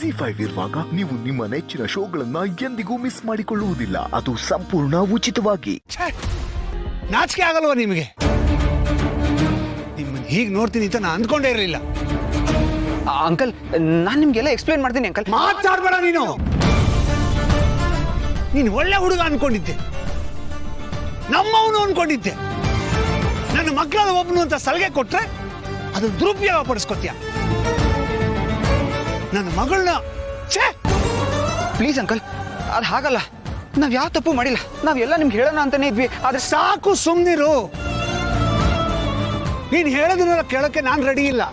ZEE5 ಇರುವಾಗ ನೀವು ನಿಮ್ಮ ನೆಚ್ಚಿನ ಶೋಗಳನ್ನ ಎಂದಿಗೂ ಮಿಸ್ ಮಾಡಿಕೊಳ್ಳುವುದಿಲ್ಲ. ಅದು ಸಂಪೂರ್ಣ ಉಚಿತವಾಗಿ. ನಾಚಿಕೆ ಆಗಲ್ವಾ ನಿಮಗೆ? ನಿಮ್ಮನ್ನ ಹೀಗೆ ನೋಡ್ತೀನಿ ಅಂತ ನಾನು ಅಂದ್ಕೊಂಡೇ ಇರಲಿಲ್ಲ. ಅಂಕಲ್, ನಾನು ನಿಮ್ಗೆಲ್ಲ ಎಕ್ಸ್ಪ್ಲೈನ್ ಮಾಡ್ತೀನಿ ಅಂಕಲ್. ಮಾತಾಡ್ಬೇಡ ನೀನು. ನೀನು ಒಳ್ಳೆ ಹುಡುಗ ಅನ್ಕೊಂಡಿದ್ದೆ, ನಮ್ಮವನು ಅನ್ಕೊಂಡಿದ್ದೆ. ನನ್ನ ಮಕ್ಕಳ ಒಬ್ಬನು ಅಂತ ಸಲಹೆ ಕೊಟ್ರೆ ಅದು ದುರುಪಯೋಗ ಪಡಿಸ್ಕೊತೀಯ. ನನ್ನ ಮಗಳನ್ನ ಪ್ಲೀಸ್ ಅಂಕಲ್, ಅದು ಹಾಗಲ್ಲ. ನಾವ್ ಯಾವ ತಪ್ಪು ಮಾಡಿಲ್ಲ. ನಾವೆಲ್ಲ ನಿಮ್ಗೆ ಹೇಳೋಣ ಅಂತಾನೆ ಇದ್ವಿ. ಆದ್ರೆ ಸಾಕು, ಸುಮ್ಮನಿರು. ನೀನು ಹೇಳೋದನ್ನೆಲ್ಲ ಕೇಳೋಕ್ಕೆ ನಾನು ರೆಡಿ ಇಲ್ಲ.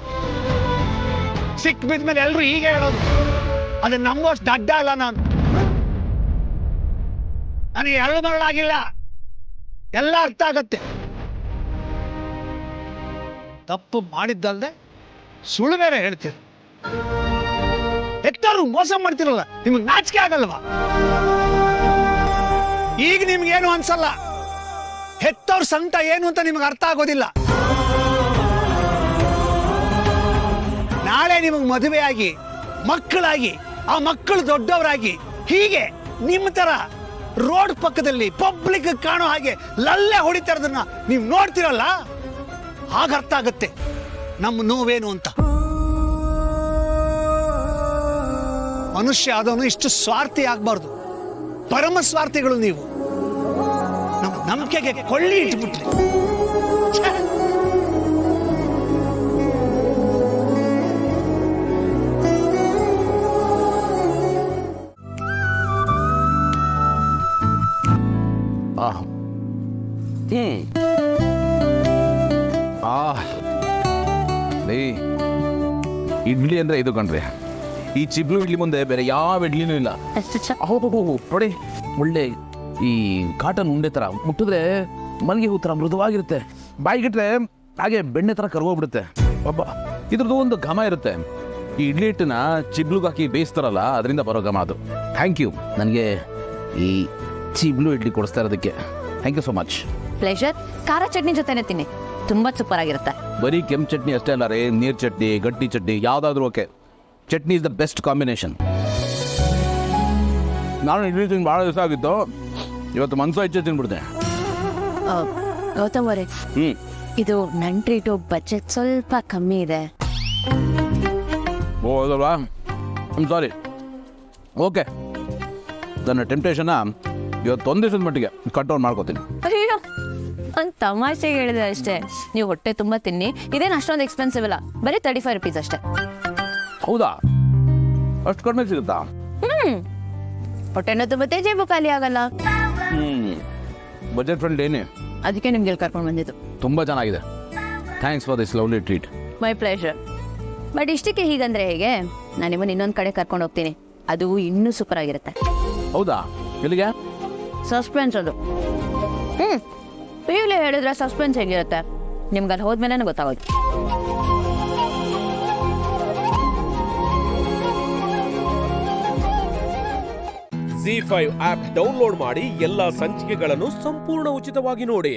ಸಿಕ್ ಬಿದ್ಮೇಲೆ ಎಲ್ರು ಹೀಗೆ ಹೇಳೋದು. ಅದನ್ನ ನಂಬೋಷ್ಟು ದಡ್ಡ ಅಲ್ಲ ನಾನು. ನನಗೆ ಎರಡು ಮಗಳಾಗಿಲ್ಲ, ಎಲ್ಲ ಅರ್ಥ ಆಗತ್ತೆ. ತಪ್ಪು ಮಾಡಿದ್ದಲ್ದೆ ಸುಳ್ಳು ಬೇರೆ ಹೇಳ್ತೀರ. ಹೆತ್ತರು ಮೋಸ ಮಾಡ್ತಿರಲ್ಲ, ನಿಮಗೆ ನಾಚಿಕೆ ಆಗಲ್ವಾ? ಈಗ ನಿಮ್ಗೇನು ಅನ್ಸಲ್ಲ. ಹೆತ್ತವ್ರ ಸಂಕಟ ಏನು ಅಂತ ನಿಮಗೆ ಅರ್ಥ ಆಗೋದಿಲ್ಲ. ನಾಳೆ ನಿಮಗೆ ಮದುವೆಯಾಗಿ ಮಕ್ಕಳಾಗಿ ಆ ಮಕ್ಕಳು ದೊಡ್ಡವರಾಗಿ ಹೀಗೆ ನಿಮ್ಮ ತರ ರೋಡ್ ಪಕ್ಕದಲ್ಲಿ ಪಬ್ಲಿಕ್ ಕಾಣೋ ಹಾಗೆ ಲಲ್ಲೆ ಹೊಡಿತಾರದನ್ನ ನೀವು ನೋಡ್ತಿರಲ್ಲ, ಆಗ ಅರ್ಥ ಆಗತ್ತೆ ನಮ್ಮ ನೋವೇನು ಅಂತ. ಮನುಷ್ಯ ಆದವನು ಇಷ್ಟು ಸ್ವಾರ್ಥಿ ಆಗ್ಬಾರ್ದು. ಪರಮ ಸ್ವಾರ್ಥಿಗಳು ನೀವು. ನಮ್ಮ ನಂಬಿಕೆಗೆ ಕೊಳ್ಳಿ ಇಟ್ಬಿಟ್ರಿ. ಇಡ್ಲಿ ಅಂದ್ರೆ ಇದು ಕಣ್ರಿ. ಈ ಚಿಬ್ಲು ಇಡ್ಲಿ ಮುಂದೆ ಬೇರೆ ಯಾವ ಇಡ್ಲಿನೂ ಇಲ್ಲ. ನೋಡಿ, ಒಳ್ಳೆ ಈ ಕಾಟನ್ ಉಂಡೆ ತರ ಮುಟ್ಟಿದ್ರೆ ಮಲ್ಗೆ ಹೂ ತರ ಮೃದುವಾಗಿರುತ್ತೆ. ಬಾಯಿಗಿಟ್ರೆ ಹಾಗೆ ಬೆಣ್ಣೆ ತರ ಕರ್ಗೋಗ್ಬಿಡುತ್ತೆ. ಒಬ್ಬ ಇದ್ರದ್ದು ಒಂದು ಘಮ ಇರುತ್ತೆ. ಈ ಇಡ್ಲಿ ಹಿಟ್ಟನ್ನ ಚಿಬ್ಲುಗೆ ಹಾಕಿ ಬೇಯಿಸ್ತಾರಲ್ಲ, ಅದರಿಂದ ಬರೋ ಘಮ ಅದು. ಥ್ಯಾಂಕ್ ಯು, ನನಗೆ ಈ ಚಿಬ್ಲು ಇಡ್ಲಿ ಕೊಡಿಸ್ತಾ ಇರೋದಕ್ಕೆ. Thank you so much. Pleasure. ಖಾರ ಚಟ್ನಿ ಜೊತೆನೆ ತಿನ್ನಿ, ತುಂಬಾ ಸೂಪರ್ ಆಗಿರುತ್ತೆ. ಬರೀ ಕೆಂಪು ಚಟ್ನಿ ಅಷ್ಟೇ ಅಲ್ಲ ರೀ, ನೀರ್ ಚಟ್ನಿ, ಗಟ್ಟಿ ಚಟ್ನಿ, ಯಾವ್ದಾದ್ರು okay. Chutney is the best combination. ನಾನು ಇಡ್ಲಿ ತಿಂದು ಭಾಳ ದಿವಸ ಆಗಿತ್ತು, ಇವತ್ತು ಮನ್ಸು ಹೆಚ್ಚು ತಿನ್ಬಿಡ್ದೆ. ಗೌತಮ್ ಅವರೇ, ಇದು ನನ್ ಟ್ರೀಟು, ಬಜೆಟ್ ಸ್ವಲ್ಪ ಕಮ್ಮಿ ಇದೆ. ಓ ಹೌದಲ್ವಾ? ಸಾರಿ. ಓಕೆ, ನನ್ನ ಟೆಂಪ್ಟೇಷನ್ನ ಇವತ್ತು ಒಂದು ದಿವಸದ ಮಟ್ಟಿಗೆ ಕಂಟ್ರೋಲ್ ಮಾಡ್ಕೋತೀನಿ. ಅಯ್ಯೋ, ಒಂದು ತಮಾಷೆಗೆ ಹೇಳಿದೆ ಅಷ್ಟೇ. ನೀವು ಹೊಟ್ಟೆ ತುಂಬ ತಿನ್ನಿ, ಇದೇನು ಅಷ್ಟೊಂದು ಎಕ್ಸ್ಪೆನ್ಸಿವ್ ಇಲ್ಲ, ಬರೀ 35 ರೂಪೀಸ್ ಅಷ್ಟೇ. ಹೌದಾ? ಅಷ್ಟು ಕಡಿಮೆ ಸಿಗುತ್ತಾ? ಹೊಟ್ಟೆನೂ ತುಂಬತ್ತೆ, ಜೇಬು ಖಾಲಿ ಆಗಲ್ಲ. ಬಜೆಟ್ ಫ್ರೆಂಡ್ ಏನೇ, ಅದಕ್ಕೆ ನಿಮ್ಗೆ ಕರ್ಕೊಂಡು ಬಂದಿದ್ದು. ತುಂಬ ಚೆನ್ನಾಗಿದೆ. Thanks for this lovely treat. My pleasure. But ಇಷ್ಟಕ್ಕೆ ಹೀಗಂದ್ರೆ ಹೇಗೆ? ನಾನು ನಿಮ್ಮನ್ನು ಇನ್ನೊಂದು ಕಡೆ ಕರ್ಕೊಂಡು ಹೋಗ್ತೀನಿ, ಅದು ಇನ್ನೂ ಸೂಪರ್ ಆಗಿರುತ್ತೆ. ಹೌದಾ? ಎಲ್ಲಿಗೆ? ಸಸ್ಪೆನ್ಸ್ ಅದು. ಈಗಲೇ ಹೇಳಿದ್ರೆ ಸಸ್ಪೆನ್ಸ್ ಹೇಗಿರುತ್ತೆ? ನಿಮ್ಗೆ ಅಲ್ಲಿ ಹೋದ್ಮೇಲೆ ಗೊತ್ತಾಗೋದು. ZEE5 ಆಪ್ ಡೌನ್ಲೋಡ್ ಮಾಡಿ ಎಲ್ಲಾ ಸಂಚಿಕೆಗಳನ್ನು ಸಂಪೂರ್ಣ ಉಚಿತವಾಗಿ ನೋಡಿ.